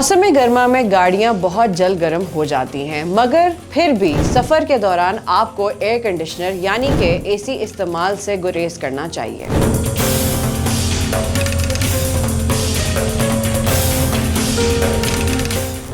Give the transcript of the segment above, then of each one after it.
मौसम गर्मा में गाड़ियां बहुत जल्द गर्म हो जाती हैं, मगर फिर भी सफ़र के दौरान आपको एयर कंडीशनर यानी कि एसी इस्तेमाल से गुरेज करना चाहिए।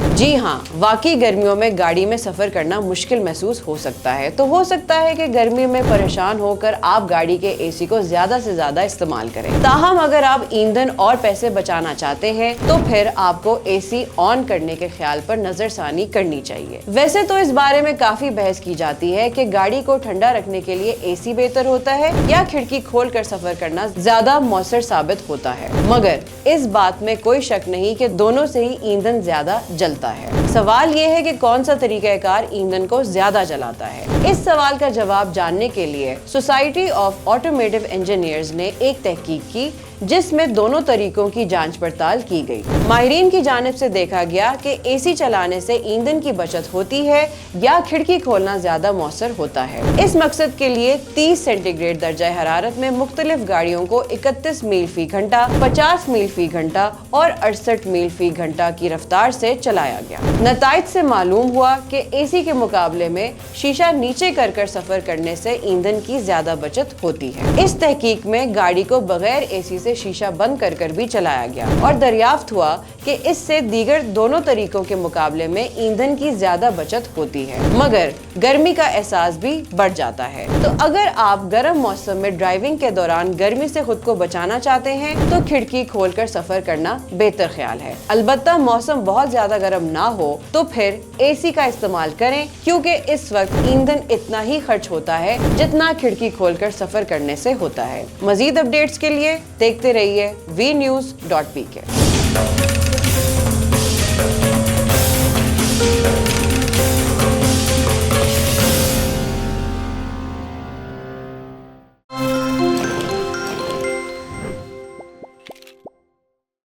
जी हाँ, वाकई गर्मियों में गाड़ी में सफ़र करना मुश्किल महसूस हो सकता है। तो हो सकता है कि गर्मी में परेशान होकर आप गाड़ी के एसी को ज़्यादा से ज़्यादा इस्तेमाल करें। ताहम अगर आप ईंधन और पैसे बचाना चाहते हैं तो फिर आपको एसी ऑन करने के ख्याल पर नज़रसानी करनी चाहिए। वैसे तो इस बारे में काफ़ी बहस की जाती है कि गाड़ी को ठंडा रखने के लिए एसी बेहतर होता है या खिड़की खोल कर सफ़र करना ज़्यादा मौसर साबित होता है, मगर इस बात में कोई शक नहीं कि दोनों से ही ईंधन ज़्यादा जलता है। सवाल ये है कि कौन सा तरीकाकार ईंधन को ज्यादा जलाता है। इस सवाल का जवाब जानने के लिए सोसाइटी ऑफ ऑटोमोटिव इंजीनियर्स ने एक तहकीक की जिसमें दोनों तरीकों की जांच पड़ताल की गई। माहिरीन की जानिब से देखा गया कि एसी चलाने से ईंधन की बचत होती है या खिड़की खोलना ज्यादा मौसर होता है। इस मकसद के लिए 30 सेंटीग्रेड दर्जा हरारत में मुख्तलिफ गाड़ियों को 31 मील फी घंटा, 50 मील फी घंटा और 68 मील फी घंटा की रफ्तार से चलाया गया। नताइज से मालूम हुआ कि एसी के मुकाबले में शीशा नीचे कर सफर करने से ईंधन की ज्यादा बचत होती है। इस तहकीक में गाड़ी को बगैर एसी से शीशा बंद कर भी चलाया गया और दरियाफ्त हुआ कि इससे दीगर दोनों तरीकों के मुकाबले में ईंधन की ज्यादा बचत होती है, मगर गर्मी का एहसास भी बढ़ जाता है। तो अगर आप गर्म मौसम में ड्राइविंग के दौरान गर्मी से खुद को बचाना चाहते हैं तो खिड़की खोलकर सफर करना बेहतर ख्याल है। अलबत्ता मौसम बहुत ज्यादा गर्म ना हो तो फिर एसी का इस्तेमाल करें, क्योंकि इस वक्त ईंधन इतना ही खर्च होता है जितना खिड़की खोलकर सफर करने से होता है। मजीद अपडेट्स के लिए देखते रहिए vnews.pk।